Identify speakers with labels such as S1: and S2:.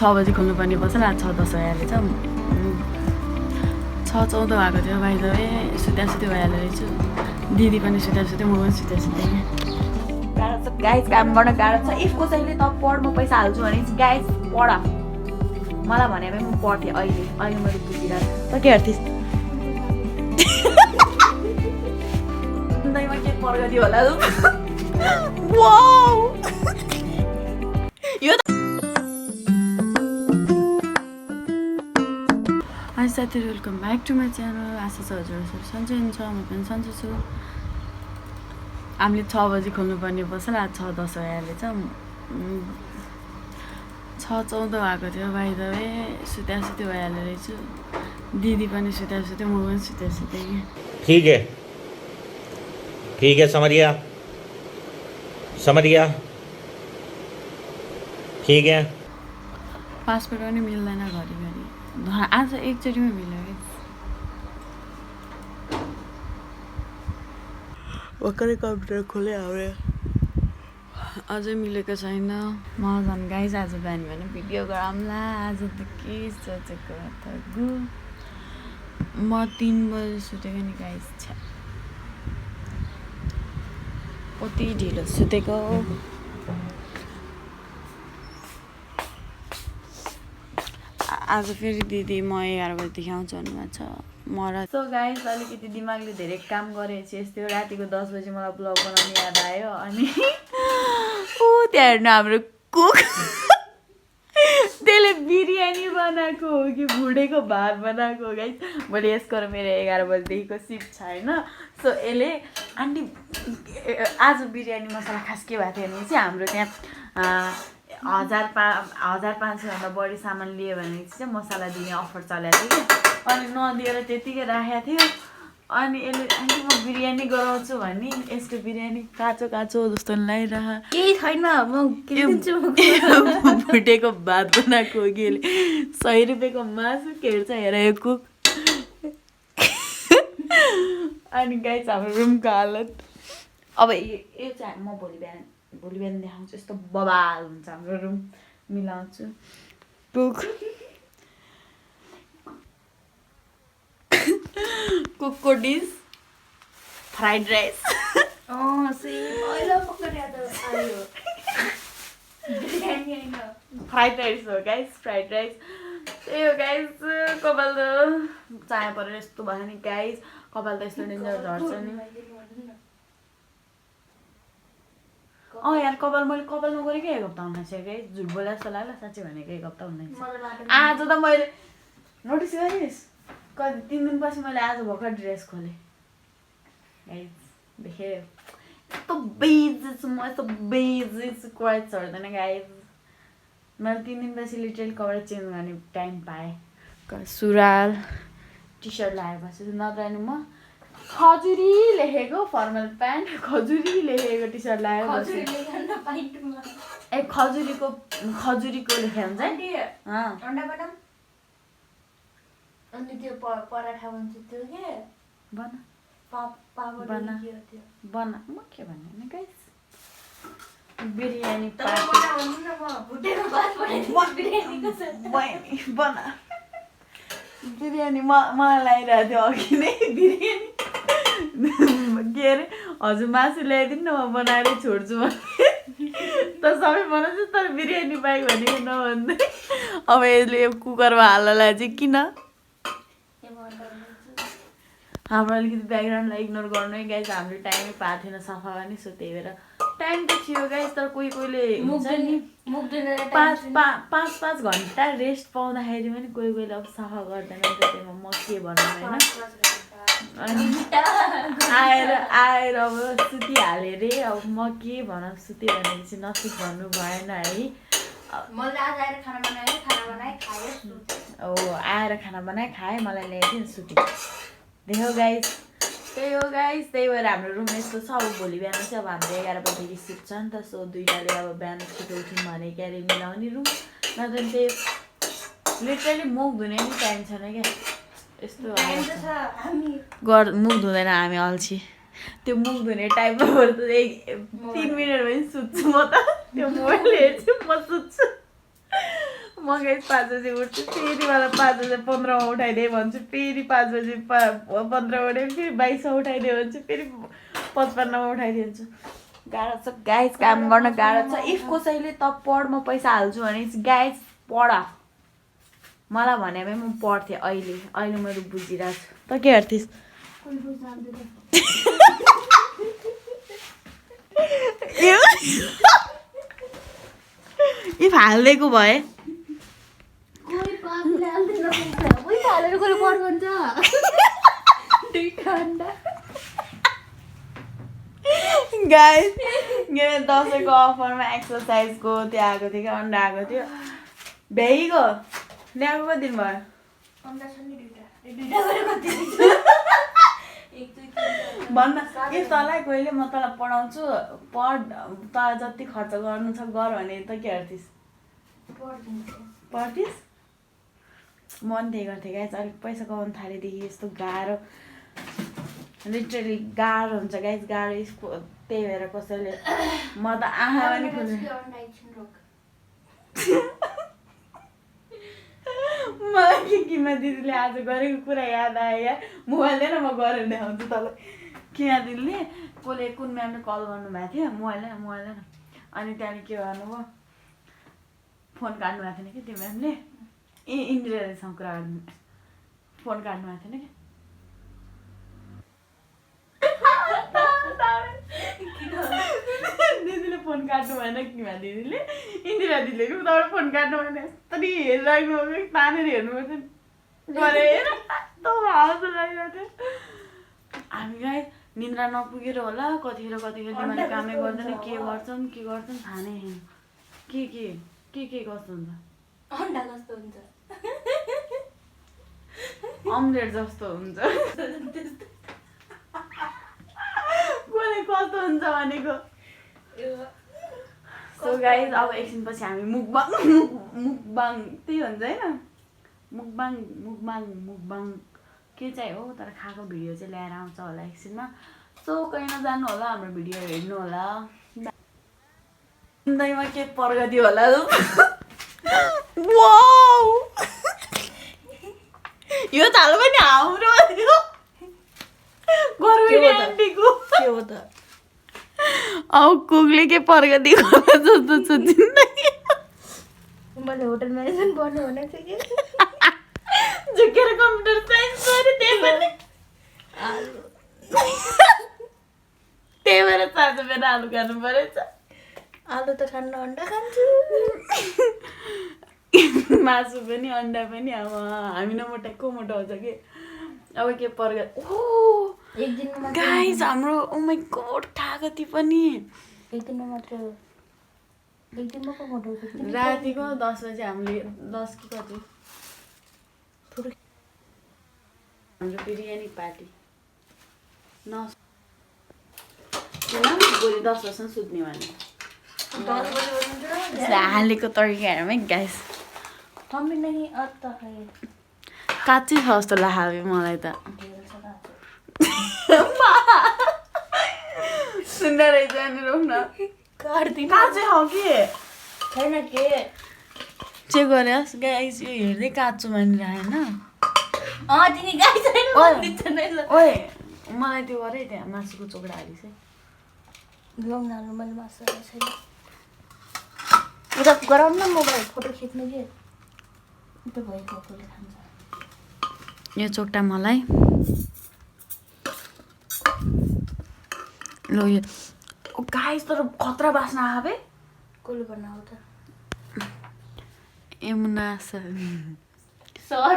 S1: 6 बजी खोल्नुपर्ने पसल आज 6:10 भइहालेछ 6:14 भएको थियो बाइ द वे सुत्या भइहाल्यो रहेछु दिदी पनि सुत्या म पनि सुत्या गाह्रो छ गाइस काम गर्न गाह्रो छ इफ कसैले त पढ म पैसा हाल्छु भने गाइस पढ मलाई भने म पढ्थेँ अहिले मैले बुझिरहेको त के हेर्थिस् दैमा के पढ्दियो होला वाउ यो हाई साथीहरू welcome back to my channel आशा छ हजुरहरू सन्चै हुन्छ म पनि सन्चै छु हामीले 6 बजी खोल्नुपर्ने पसल आज 6:10 भइहालेछ 6:14 भएको थियो बाइ द वे सुत्या भइहाल्यो रहेछु दिदी पनि सुत्या म पनि सुत्या
S2: ठीक है समरिया ठीक है
S1: पासपोर्ट पनि मिल्दैन घरिघरि आज एकचोटिमै मिल्यो कि भर्खरै कम्प्युटर खोले हाम्रो अझै मिलेको छैन म झन् गाइस आज बिहान भने भिडियो गरौँला आज त के सोचेको त म 3 बजी सुतेको नि गाइस कति ढिलो सुतेको आज फेरि दिदी म 11 बजीदेखि आउँछु भन्नुभएको छ मलाई सो गाइस अलिकति दिमागले धेरै काम गरेपछि यस्तो रातिको 10 बजी मलाई ब्लग बनाउनु याद आयो अनि त्यहाँ हेर्नु हाम्रो कुक त्यसले बिरयानी बनाएको हो कि भुडेको भात बनाएको हो गाइस मैले यसको मेरो 11 बजीदेखिको सिफ्ट छ होइन सो यसले आन्टी आज बिरयानी मसला खास के भएको थियो भने चाहिँ हाम्रो त्यहाँ 1500भन्दा बढी सामान लियो भने चाहिँ मसला दिने अफर चलेको थियो कि अनि नदिएर त्यतिकै राखेको थियो अनि यसले आन्टी म बिरयानी गराउँछु भने यसको बिरयानी काँचो जस्तो लगाइरह
S3: केही छैन म
S1: भुटेको भात बनाएको हो कि यसले 100 रुपियाँको मासु खेल्छ हेर यो कुक अनि गाइस हाम्रो रुमको हालत अब यो चाहिँ म भोलि बिहान देखाउँछु यस्तो बबाल हुन्छ हाम्रो रुम मिलाउँछु कुकको dish fried rice fried rice हो गाइस त्यही हो गाइस कपाल त चाया परेर यस्तो भयो नि गाइस कपाल त यस्तो डेन्जर झर्छ नि यार कपाल मैले कपाल नगरेको 1 हप्ता हुन सक्यो झुट बोला जस्तो लाग्यो साँच्चै भनेको 1 हप्ता हुन आज त मैले नोटिस गरिस् कति 3 दिनपछि मैले आज भर्खर ड्रेस खोलेँ गाइस देखेँ यस्तो बेजी छु म यस्तो बेजी छु क्वाइट सर्दैन गाइस मैले 3 दिनपछि लिटरली कपडा चेन्ज गर्ने टाइम पाएँ सुरुवाल टी सर्ट लगाएपछि नत्र नि म खजुरी लेखेको फर्मल प्यान्ट खजुरी लेखेको टी सर्ट लगाएपछि ए खजुरीको लेखे हुन्छ
S3: अनि त्यो पराठा बन्छ त्यो के
S1: बना म के भन्ने नि गाइस बिरयानी बना बिरयानी मलाई लगाइरहेको थियो अघि नै बिरयानी के अरे हजुर मासु ल्याइदिनु न म बनाएरै छोड्छु भने त सबै बनाउँछु तर बिरयानी पाएँ भनेको नभन्दै अब यसले कुकरमा हाल्नलाई चाहिँ किन हाम्रो अलिकति ब्याकग्राउन्डलाई इग्नोर गर्नु है गाइस हामीले टाइमै पाएको थिएन सफा गर्ने सो त्यही भएर टाइम त थियो गाइस तर कोहीले हुन्छ नि 5 घन्टा रेस्ट पाउँदाखेरि पनि कोहीले अब सफा गर्दैन त्यसमा म के भन्नु होइन अनि आएर अब सुतिहालेँ रे अब म के भनौँ सुतेँ भनेपछि नसुत भन्नु भएन है आएर खाना बनाएँ खाएँ मलाई ल्याइदिनु सुतेँ देखो गाइस त्यही हो गाइस त्यही भएर हाम्रो रुम यस्तो छ अब भोलि बिहान चाहिँ अब हाम्रो 11 बजीदेखि सिफ्ट छ नि त सो दुईटाले अब बिहान छिटो उठ्यौँ भने क्यारे मिलाउने रुम नत्र त्यही लिटरली मुख धुने नि टाइम छैन क्या यस्तो मुख धुँदैन हामी अल्छी त्यो मुख धुने टाइममा गएर त 3 मिनट भए सुत्छु म त त्यो मोबाइल हेर्छु म सुत्छु म गाइस 5 बजे उठ्छु फेरि मलाई 5 बजे 15 मा उठाइदिए भन्छु फेरि 5 बजे 15 उठे फेरि 22 मा उठाइदिए भन्छु फेरि 55 मा उठाइदिन्छु गाह्रो छ गाइस काम गर्न गाह्रो छ इफ कसैले त पढ म पैसा हाल्छु भने गाइस पढ मलाई भने भए म पढ्थेँ अहिले मैले बुझिरहेको छु त के गर्थिस् इफ हालिदिएको भए गाइस दसैँको अफरमा एक्सर्साइजको त्यो आएको थियो क्या अन्डा आएको थियो भ्याइगयो ल्याएको कति दिन भयो भन्न के तँलाई कहिले म तँलाई पढाउँछु पढ तँलाई जति खर्च गर्नु छ गर भने त के गर्थिस् पढ्थिस् म पनि त्यही गर्थेँ गाइस अलिक पैसा कमाउनु थालेदेखि यस्तो गाह्रो लिटरली गाह्रो हुन्छ गाइस गाह्रो त्यही भएर कसैले म त आँखा पनि मलाई के किमा दिदीले आज गरेको कुरा याद आयो मोबाइल लिएर म गरेर देखाउँछु तँलाई किमा दिदीले कसले कुन म्यामले कल गर्नुभएको थियो मोबाइल लिएर अनि त्यहाँदेखि के गर्नुभयो फोन काट्नु भएको थिएन कि त्यो म्यामले इन्दिरासँग कुरा गर्नु फोन काट्नु भएको थिएन कि दिदीले फोन काट्नु भएन किमा दिदीले इन्दिरा दिदीले कि उताबाट फोन काट्नु भएन यस्तरी हेरिराख्नु भएको तानेर हेर्नुपर्छ गरेर यस्तो आउँछ लागिरहेको थियो हामीलाई निन्द्रा नपुगेर होला कतिखेर मैले कामै गर्दैन के गर्छन् थाहा नै छैन के कस्तो हुन्छ
S3: अन्डा कस्तो हुन्छ
S1: अम्लेट जस्तो हुन्छ कसले कस्तो हुन्छ भनेको सो गाइस अब एकछिनपछि हामी मुकबाङ त्यही भन्छ होइन मुकबाङ के चाहिँ हो तर खाएको भिडियो चाहिँ ल्याएर आउँछ होला एकछिनमा सो कहीँ नजानु होला हाम्रो भिडियो हेर्नु होला जिन्दगीमा के प्रगति होला यो थालो पनि हाम्रो अब कुकले के प्रगति गर्छ जस्तो छ जिन्दगी
S3: मैले होटल म्यानेजमेन्ट पढ्नु भनेको थिएँ कि
S1: झुकेर कम्प्युटर साइन्स गरे त्यही भएर साँझ बेला आलु खानु परेछ
S3: आलु त खान्न अन्डा खान्छु
S1: मासु पनि अन्डा पनि अब हामी नमोटा को मोटाउँछ कि अब के प्रगति
S3: एक दिनमा
S1: गाइस हाम्रो ओ माय गॉड कागती पनि
S3: एक दिनमा मात्र एक दिनमा पो मोटाउँछ
S1: रातिको 10 बजे हामीले 10 कि कति थोरै हाम्रो बिरयानी पार्टी भोलि 10 बजीसम्म सुत्ने भने
S3: 10 बजे
S1: हालेको तरिकाहरूमै गाइस
S3: मम्मी नहीं आता है
S1: काँचै छ जस्तो लाग्यो मलाई त सुन्दा रहेछ नि रोक्न
S3: काट्दिन
S1: काँचै हो कि
S3: छैन के
S1: चेक गरेस् गाइस यो हेर्दै काँचो मानिरहेन
S3: तिमी गाई छैन भन्दिन्छ नै ल
S1: ओए मलाई त्यो गरे त्यहाँ मासुको चोकडा हालिस् है
S3: ब्लग नाल्नु मैले मासु छैन उता गराउनु न मोबाइल फोटो खिच्नु के उता भएको कसले खान्छ
S1: यो चोकटा मलाई लो यो गाइस तर खतरा बास्न आयो बे
S3: कसले बनाऊ त
S1: यमुना सर
S3: सर